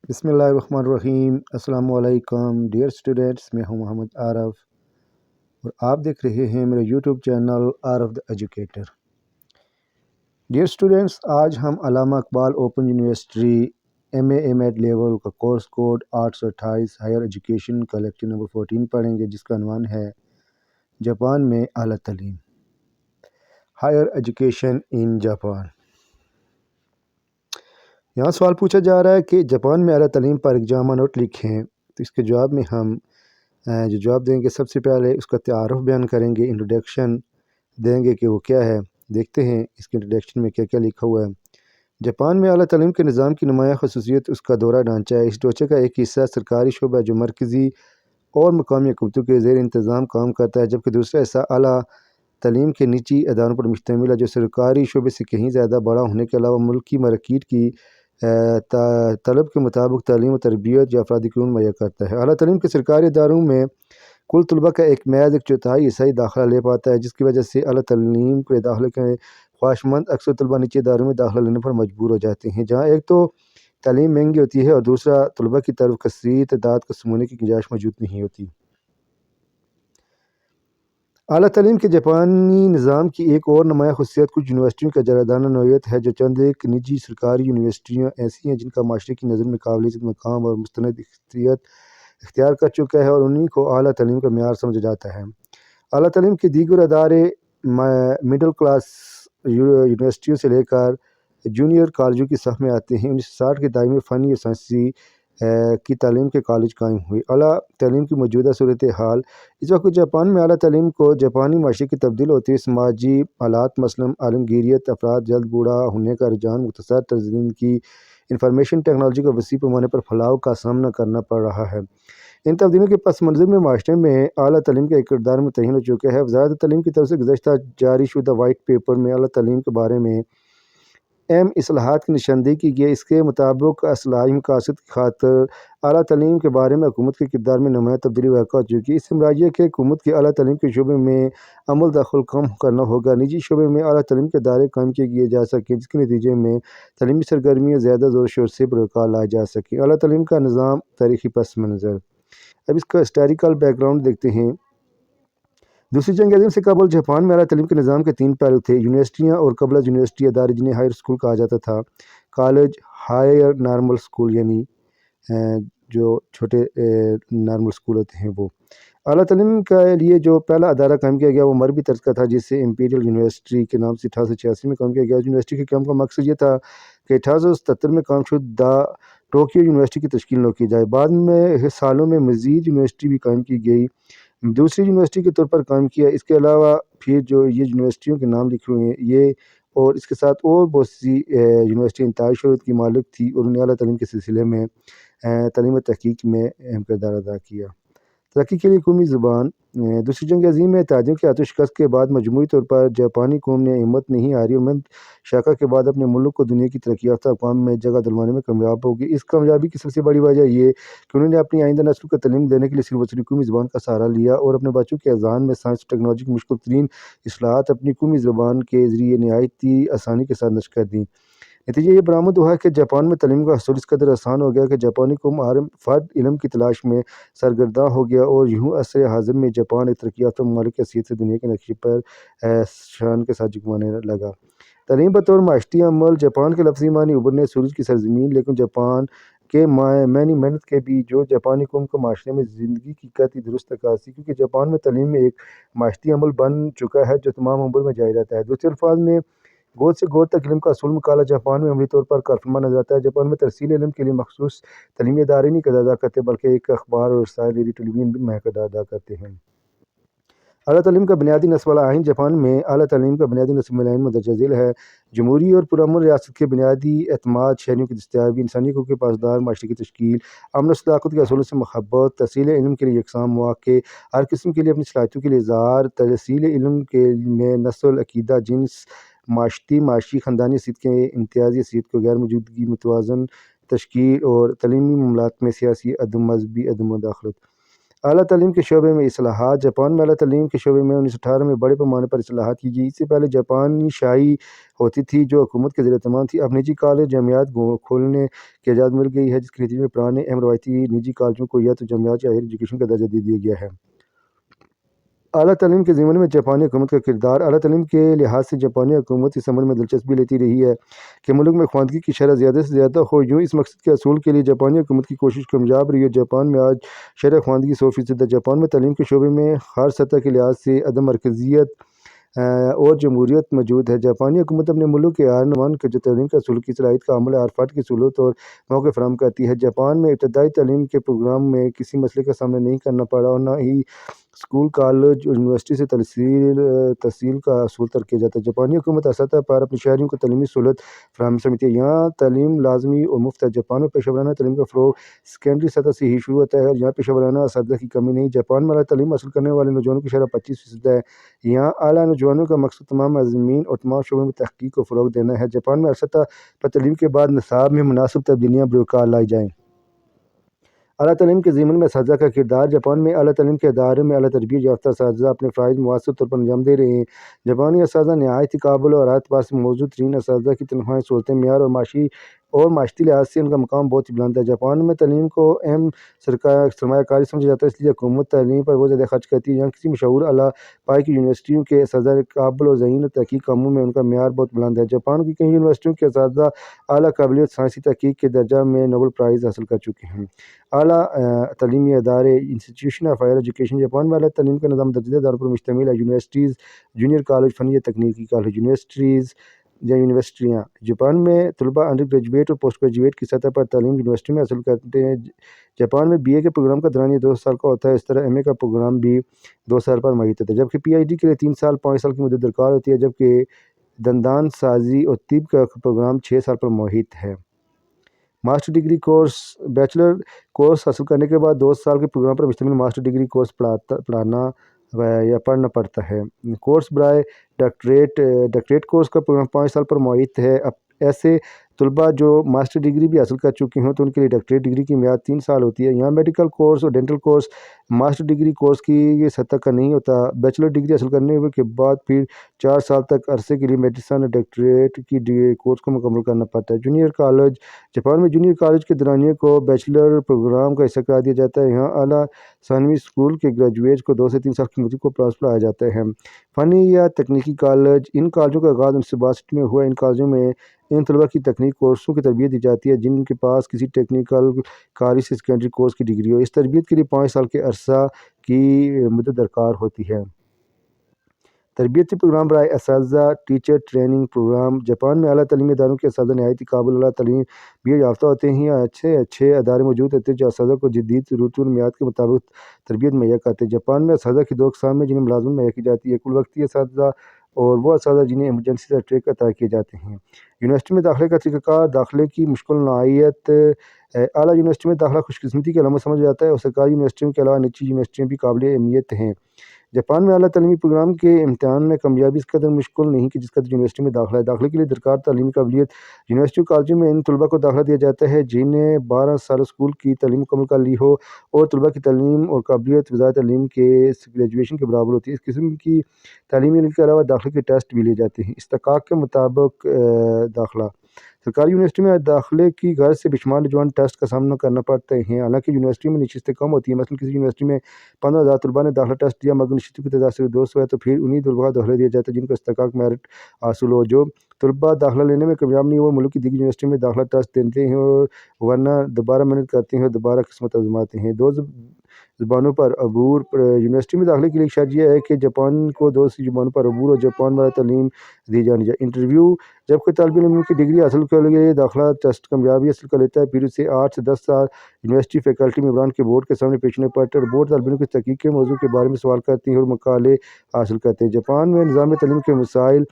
بسم اللہ الرحمن الرحیم۔ السلام علیکم ڈیئر اسٹوڈنٹس، میں ہوں محمد عارف اور آپ دیکھ رہے ہیں میرے YouTube channel Arif the educator. Dear students, آج ہم Allama Iqbal open university M Ed level کا کورس کوڈ 828 ہائر ایجوکیشن کا لیکچر نمبر 14 پڑھیں گے، جس کا عنوان ہے جاپان میں اعلیٰ تعلیم، ہائر ایجوکیشن ان جاپان۔ یہاں سوال پوچھا جا رہا ہے کہ جاپان میں اعلیٰ تعلیم پر ایک جامع نوٹ لکھیں، تو اس کے جواب میں ہم جو جواب دیں گے، سب سے پہلے اس کا تعارف بیان کریں گے، انٹروڈکشن دیں گے کہ وہ کیا ہے۔ دیکھتے ہیں اس کے انٹروڈکشن میں کیا کیا لکھا ہوا ہے۔ جاپان میں اعلیٰ تعلیم کے نظام کی نمایاں خصوصیت اس کا دورہ ڈھانچہ ہے۔ اس ڈھانچے کا ایک حصہ سرکاری شعبہ جو مرکزی اور مقامی حکومتوں کے زیر انتظام کام کرتا ہے، جبکہ دوسرا حصہ اعلیٰ تعلیم کے نجی اداروں پر مشتمل ہے، جو سرکاری شعبے سے کہیں زیادہ بڑا ہونے کے علاوہ ملکی مارکیٹ کی طلب کے مطابق تعلیم و تربیت یا افرادی قانون مہیا کرتا ہے۔ اعلیٰ تعلیم کے سرکاری اداروں میں کل طلباء کا ایک محض ایک چوتھائی حصہ ہی داخلہ لے پاتا ہے، جس کی وجہ سے اعلیٰ تعلیم کے داخلے کے خواہشمند اکثر طلباء نجی اداروں میں داخلہ لینے پر مجبور ہو جاتے ہیں، جہاں ایک تو تعلیم مہنگی ہوتی ہے اور دوسرا طلباء کی طرف کثیر تعداد کو سمونے کی گنجائش موجود نہیں ہوتی۔ اعلیٰ تعلیم کے جاپانی نظام کی ایک اور نمایاں خصوصیت کچھ یونیورسٹیوں کا جاودانہ نوعیت ہے، جو چند ایک نجی سرکاری یونیورسٹیاں ایسی ہیں جن کا معاشرے کی نظر میں قابل عزت مقام اور مستند اختیار کر چکا ہے، اور انہی کو اعلیٰ تعلیم کا معیار سمجھا جاتا ہے۔ اعلیٰ تعلیم کے دیگر ادارے مڈل کلاس یونیورسٹیوں سے لے کر جونیئر کالجوں کی صف میں آتے ہیں۔ 1960 کے دہائی میں فنی اور سائنسی کی تعلیم کے کالج قائم ہوئے۔ اعلیٰ تعلیم کی موجودہ صورتحال اس وقت جاپان میں اعلیٰ تعلیم کو جاپانی معاشرے کی تبدیل ہوتی ہے سماجی حالات، مثلاً عالمگیریت، افراد جلد بوڑھا ہونے کا رجحان، مختصر طرز زندگی کی انفارمیشن ٹیکنالوجی کا وسیع پیمانے پر پھیلاؤ کا سامنا کرنا پڑ رہا ہے۔ ان تبدیلیوں کے پس منظر میں معاشرے میں اعلیٰ تعلیم کا ایک کردار متعین ہو چکا ہے۔ وزارت تعلیم کی طرف سے گزشتہ جاری شدہ وائٹ پیپر میں اعلیٰ تعلیم کے بارے میں اہم اصلاحات کی نشاندہی کی گئی ہے۔ اس کے مطابق اصلاحی مقاصد کی خاطر اعلیٰ تعلیم کے بارے میں حکومت کے کردار میں نمایاں تبدیلی واقع ہو چکی ہے۔ اس سے مراد یہ کہ حکومت کے اعلیٰ تعلیم کے شعبے میں عمل دخل کم کرنا ہوگا، نجی شعبے میں اعلیٰ تعلیم کے ادارے قائم کیے جا سکیں، جس کے نتیجے میں تعلیمی سرگرمیاں زیادہ زور شور سے بروقار لائی جا سکیں۔ اعلیٰ تعلیم کا نظام، تاریخی پس منظر۔ اب اس کا ہسٹوریکل بیک گراؤنڈ دیکھتے ہیں۔ دوسری جنگ عظیم سے قبل جاپان میں اعلیٰ تعلیم کے نظام کے 3 پہلو تھے: یونیورسٹیاں اور قبل از یونیورسٹی ادارے جنہیں ہائر اسکول کہا جاتا تھا، کالج، ہائر نارمل اسکول یعنی جو چھوٹے نارمل اسکول ہوتے ہیں وہ۔ اعلیٰ تعلیم کے لیے جو پہلا ادارہ قائم کیا گیا وہ مربی طرز کا تھا، جسے امپیریل یونیورسٹی کے نام سے 1886 میں قائم کیا گیا۔ یونیورسٹی کے قیام کا مقصد یہ تھا کہ 1877 میں قائم شدہ ٹوکیو یونیورسٹی کی تشکیل نو کی جائے۔ بعد میں سالوں میں مزید یونیورسٹی بھی قائم کی گئی، دوسری یونیورسٹی کے طور پر قائم کیا۔ اس کے علاوہ پھر جو یہ یونیورسٹیوں کے نام لکھے ہوئے ہیں یہ اور اس کے ساتھ اور بہت سی یونیورسٹی انتہائی شہرت کی مالک تھی، اور انہیں اعلیٰ تعلیم کے سلسلے میں تعلیم و تحقیق میں اہم کردار ادا کیا۔ ترقی کے لیے قومی زبان۔ دوسری جنگ عظیم میں اتحادیوں کے ہاتھوں شکست کے بعد مجموعی طور پر جاپانی قوم نے ہمت نہیں ہاری اور مند شاخہ کے بعد اپنے ملک کو دنیا کی ترقی یافتہ اقوام میں جگہ دلوانے میں کامیاب ہو گئی۔ اس کامیابی کی سب سے بڑی وجہ یہ کہ انہوں نے اپنی آئندہ نسل کو تعلیم دینے کے لیے صرف اور صرف قومی زبان کا سہارا لیا، اور اپنے بچوں کے اذہان میں سائنس اور ٹیکنالوجی کی مشکل ترین اصلاحات اپنی قومی زبان کے ذریعے نہایتی آسانی کے ساتھ نشر کر دیں۔ نتیجہ یہ برآمد ہوا ہے کہ جاپان میں تعلیم کا حصول اس قدر آسان ہو گیا کہ جاپانی قوم ہر فرد علم کی تلاش میں سرگرداں ہو گیا، اور یوں عصر حاضر میں جاپان ایک ترقی یافتہ ممالک کی حیثیت سے دنیا کے نقشے پر شان کے ساتھ جگمگانے لگا۔ تعلیم بطور معاشرتی عمل۔ جاپان کے لفظی معنی ابھرنے سورج کی سرزمین، لیکن جاپان کے معنی محنت کے بھی، جو جاپانی قوم کو معاشرے میں زندگی کی قطعی درست عکاسی، کیونکہ جاپان میں تعلیم ایک معاشرتی عمل بن چکا ہے جو تمام عمر میں جاری رہتا ہے۔ دوسرے الفاظ میں گود سے گود تک علم کا اصول مقالہ جاپان میں عملی طور پر کارفرما نظر آتا ہے۔ جاپان میں ترسیل علم کے لیے مخصوص تعلیمی ادارے نہیں کردار ادا کرتے، بلکہ ایک اخبار اور رسائل، ریڈیو، ٹیلی ویژن بھی اہم کردار ادا کرتے ہیں۔ اعلیٰ تعلیم کا بنیادی نصب والا آئین۔ جاپان میں اعلیٰ تعلیم کا بنیادی نصب والا آئین مندرجہ ذیل ہے: جمہوری اور پرامن ریاست کے بنیادی اعتماد، شہریوں کی دستیابی، انسانی حقوق کے پاسدار معاشرے کی تشکیل، امن و صداقت کے اصولوں سے محبت، تحصیل علم کے لیے یکساں مواقع، ہر قسم کے لیے اپنی صلاحیتوں کے لیے اظہار، تحصیل علم میں نسل، عقیدہ، جنس، معاشی، خاندانی حیثیت کے امتیازی حیثیت کو غیر موجودگی، متوازن تشکیل، اور تعلیمی معاملات میں سیاسی عدم، مذہبی عدم مداخلت۔ اعلیٰ تعلیم کے شعبے میں اصلاحات۔ جاپان میں اعلیٰ تعلیم کے شعبے میں 1918 میں بڑے پیمانے پر اصلاحات کی گئی۔ اس سے پہلے جاپانی شاہی ہوتی تھی جو حکومت کے زیر اہتمام تھی۔ اب نجی کالج جامعات کھولنے کی اجازت مل گئی ہے، جس کے نتیجے میں پرانے اہم روایتی نجی کالجوں کو یا تو جامعات یا ہائر ایجوکیشن کا درجہ دے دیا گیا ہے۔ اعلیٰ تعلیم کے ضمن میں جاپانی حکومت کا کردار۔ اعلیٰ تعلیم کے لحاظ سے جاپانی حکومت اس عمل میں دلچسپی لیتی رہی ہے کہ ملک میں خواندگی کی شرح زیادہ سے زیادہ ہو۔ یوں اس مقصد کے حصول کے لیے جاپانی حکومت کی کوشش کامیاب رہی ہے۔ جاپان میں آج شرح خواندگی 100% ہے۔ جاپان میں تعلیم کے شعبے میں ہر سطح کے لحاظ سے عدم مرکزیت اور جمہوریت موجود ہے۔ جاپانی حکومت اپنے ملک کے ہر نوجوان کو جو تعلیم کے حصول کی صلاحیت کا عمل ہے، ہر فرد کی سہولت اور موقع فراہم کرتی ہے۔ جاپان میں ابتدائی تعلیم کے پروگرام میں کسی مسئلے کا سامنا نہیں کرنا پڑا اور نہ ہی اسکول، کالج اور یونیورسٹی سے تحصیل کا حصول کیا جاتا ہے۔ جاپانی حکومت ہر سطح پر اپنے شہریوں کو تعلیمی سہولت فراہم سمجھتی ہے۔ یہاں تعلیم لازمی اور مفت ہے۔ جاپان میں پیشہ ورانہ تعلیم کا فروغ سیکنڈری سطح سے ہی شروع ہوتا ہے اور یہاں پیشہ ورانہ اساتذہ کی کمی نہیں۔ جاپان میں اعلیٰ تعلیم حاصل کرنے والے نوجوانوں کی شرح 25% ہے۔ یہاں اعلیٰ نوجوانوں کا مقصد تمام مضامین اور تمام شعبوں میں تحقیق کو فروغ دینا ہے۔ جاپان میں ہر سطح پر تعلیم کے بعد نصاب میں مناسب تبدیلیاں بروکار لائی جائیں۔ اعلیٰ تعلیم کے ضمن میں اساتذہ کا کردار۔ جاپان میں اعلیٰ تعلیم کے اداروں میں اعلیٰ تربیت یافتہ اساتذہ اپنے فرائض مؤثر طور پر انجام دے رہے ہیں۔ جاپانی اساتذہ نہایت ہی قابل اور اعتبار سے موزوں ترین اساتذہ کی تنخواہیں، سہولتیں، معیار اور معاشی لحاظ سے ان کا مقام بہت ہی بلند ہے۔ جاپان میں تعلیم کو اہم سرمایہ کاری سمجھا جاتا ہے، اس لیے حکومت تعلیم پر بہت زیادہ خرچ کرتی ہے۔ یہاں کسی مشہور اعلیٰ پائے کی یونیورسٹیوں کے اساتذہ قابل اور ذہین اور تحقیقی کاموں میں ان کا معیار بہت بلند ہے۔ جاپان کی کئی یونیورسٹیوں کے اساتذہ اعلیٰ قابلیت سائنسی تحقیق کے درجہ میں نوبل پرائز حاصل کر چکے ہیں۔ اعلیٰ تعلیمی ادارے institution of higher education. Japan میں اعلیٰ تعلیم کا نظام درجہ اداروں پر مشتمل ہے۔ یونیورسٹیز، جونیئر کالج، فنی یا تکنیکی کالج، یونیورسٹیز یا یونیورسٹیاں۔ جاپان میں طلباء انڈر گریجویٹ اور پوسٹ گریجویٹ کی سطح پر تعلیم یونیورسٹی میں حاصل کرتے ہیں۔ جاپان میں بی اے کے پروگرام کا دورانیہ 2 سال کا ہوتا ہے، اس طرح ایم اے کا پروگرام بھی 2 سال پر محیط ہے، جبکہ پی ایچ ڈی کے لیے 3 سال 5 سال کی مدت درکار ہوتی ہے، جبکہ دندان سازی اور طب کا پروگرام 6 سال پر محیط ہے۔ Master degree course. Bachelor course حاصل کرنے کے بعد 2 سال کے پروگرام پر مشتمل ماسٹر ڈگری کورس پڑھنا پڑتا ہے۔ کورس برائے ڈاکٹریٹ کورس کا پروگرام 5 سال پر محیط ہے۔ ایسے طلباء جو ماسٹر ڈگری بھی حاصل کر چکے ہوں تو ان کے لیے ڈاکٹریٹ ڈگری کی میعاد 3 سال ہوتی ہے۔ یہاں میڈیکل کورس اور dental course master degree course کی سطح کا نہیں ہوتا۔ بیچلر ڈگری حاصل کرنے کے بعد پھر 4 سال تک عرصے کے لیے میڈیسن اور ڈاکٹریٹ کی کورس کو مکمل کرنا پڑتا ہے۔ Junior college. جاپان میں جونیئر کالج کے دورانیے کو بیچلر پروگرام کا حصہ قرار دیا جاتا ہے۔ یہاں اعلیٰ ثانوی اسکول کے گریجویٹس کو 2 سے 3 سال کی مدت کو پڑھایا جاتا ہے۔ فنی یا تکنیکی کالج۔ ان کالجوں کا آغاز 1962 میں ہوا۔ ان کالجوں میں ان طلباء کی تکنیکی کورسوں کی تربیت دی جاتی ہے جن کے پاس کسی ٹیکنیکل کالج سے سیکنڈری کورس کی ڈگری ہو۔ اس تربیت کے لیے 5 سال کے عرصہ کی مدت درکار ہوتی ہے۔ تربیتی پروگرام برائے اساتذہ ٹیچر ٹریننگ پروگرام۔ جاپان میں اعلیٰ تعلیمی اداروں کے اساتذہ نہایت ہی قابل اعلیٰ تربیت یافتہ ہوتے ہیں۔ یہاں اچھے ادارے موجود ہوتے ہیں جو اساتذہ کو جدید ضرورتوں اور معیار کے مطابق تربیت مہیا کرتے ہیں۔ جاپان میں اساتذہ کی 2 اقسام ہیں جنہیں ملازمت مہیا کی جاتی ہے: کل وقتی اساتذہ اور وہ اساتذہ جنہیں ایمرجنسی سرٹیفکیٹ عطا کیے جاتے ہیں۔ یونیورسٹی میں داخلے کا طریقہ کار۔ داخلے کی مشکل نوعیت۔ اعلیٰ یونیورسٹی میں داخلہ خوش قسمتی کی علامت سمجھا جاتا ہے اور سرکاری یونیورسٹیوں کے علاوہ نجی یونیورسٹیاں بھی قابل اہمیت ہیں۔ جاپان میں اعلیٰ تعلیمی پروگرام کے امتحان میں کامیابی اس قدر مشکل نہیں کہ جس قدر یونیورسٹی میں داخلہ ہے۔ داخلے کے لیے درکار تعلیمی قابلیت۔ یونیورسٹی اور کالجوں میں ان طلباء کو داخلہ دیا جاتا ہے جنہیں 12 سالہ اسکول کی تعلیم مکمل کر لی ہو اور طلباء کی تعلیم اور قابلیت وزارت تعلیم کے گریجویشن کے برابر ہوتی ہے۔ اس قسم کی تعلیمی علم کے علاوہ داخلے کے ٹیسٹ بھی لیے جاتے ہیں۔ استحقاق کے مطابق داخلہ۔ سرکاری یونیورسٹی میں داخلے کی غرض سے بے شمار نوجوان ٹیسٹ کا سامنا کرنا پڑتے ہیں، حالانکہ یونیورسٹی میں نشستیں کم ہوتی ہیں۔ مثلاً کسی یونیورسٹی میں 15,000 طلباء نے داخلہ ٹیسٹ دیا مگر نشستوں کی تعداد صرف 200 ہے تو پھر انہی طلباء کو داخلہ دیا جاتا ہے جن کو استحقاق میرٹ حاصل ہو۔ جو طلباء داخلہ لینے میں کامیاب نہیں وہ ملک کی دیگر یونیورسٹی میں داخلہ ٹیسٹ دیتے ہیں ورنہ دوبارہ محنت کرتے ہیں اور دوبارہ قسمت آزماتے ہیں۔ 2 زبانوں پر عبور۔ یونیورسٹی میں داخلے کے لیے ایک شرط یہ ہے کہ جاپان کو 2 زبانوں پر عبور اور جاپان والا تعلیم دی جانی چاہیے۔ انٹرویو۔ جب کوئی طالب علم کی ڈگری حاصل کے لیے داخلہ ٹیسٹ کامیابی حاصل کر لیتا ہے پھر اسے 8 سے 10 سال یونیورسٹی فیکلٹی ممبران کے بورڈ کے سامنے پیش ہونا پڑتا ہے اور بورڈ طالب علم کی تحقیق کے موضوع کے بارے میں سوال کرتے ہیں اور مقالے حاصل کرتے ہیں۔ جاپان میں نظام تعلیم کے مسائل۔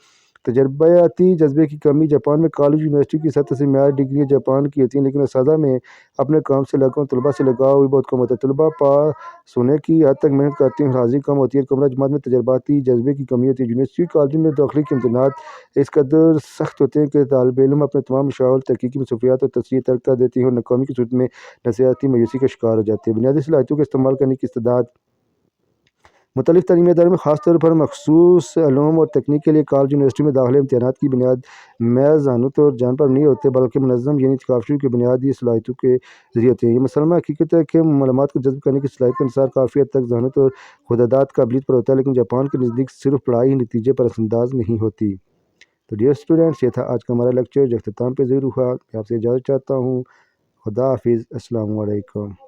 تجرباتی جذبے کی کمی جاپان میں کالج یونیورسٹی کی سطح سے معیاری ڈگریاں جاپان کی ہوتی ہیں، لیکن اساتذہ میں اپنے کام سے طلباء سے لگاؤ بھی بہت کم ہوتا ہے۔ طلباء پاس ہونے کی حد تک محنت کرتے ہیں اور حاضری کم ہوتی ہے۔ کمرہ جماعت میں تجرباتی جذبے کی کمی ہوتی ہے۔ یونیورسٹی کالجوں میں داخلے کے امتحانات اس قدر سخت ہوتے ہیں کہ طالب علم اپنے تمام مشاغل، تحقیقی مصروفیات اور تصحیح ترک کر دیتے ہیں اور ناکامی کی صورت میں نفسیاتی مایوسی کا شکار ہو جاتے ہیں۔ بنیادی صلاحیتوں کا استعمال کرنے کی استعداد مختلف تعلیمی اداروں میں خاص طور پر مخصوص علوم اور تکنیک کے لیے کالج یونیورسٹی میں داخلے امتحانات کی بنیاد محض ذہانت اور جان پر نہیں ہوتے، بلکہ منظم یعنی تکافی کی بنیادی صلاحیتوں کے ذریعے ہوتے ہیں۔ یہ مسلمہ حقیقت ہے کہ معلومات کو جذب کرنے کی صلاحیت کا انحصار کافی حد تک ذہانت اور خودداد قابلیت پر ہوتا ہے، لیکن جاپان کے نزدیک صرف پڑھائی ہی نتیجے پر اثر انداز نہیں ہوتی۔ تو ڈیئر اسٹوڈنٹس، یہ تھا آج کا ہمارا لیکچر جو اختتام پہ ضرور ہوا۔ میں آپ سے اجازت چاہتا ہوں۔ خدا حافظ۔ السلام علیکم۔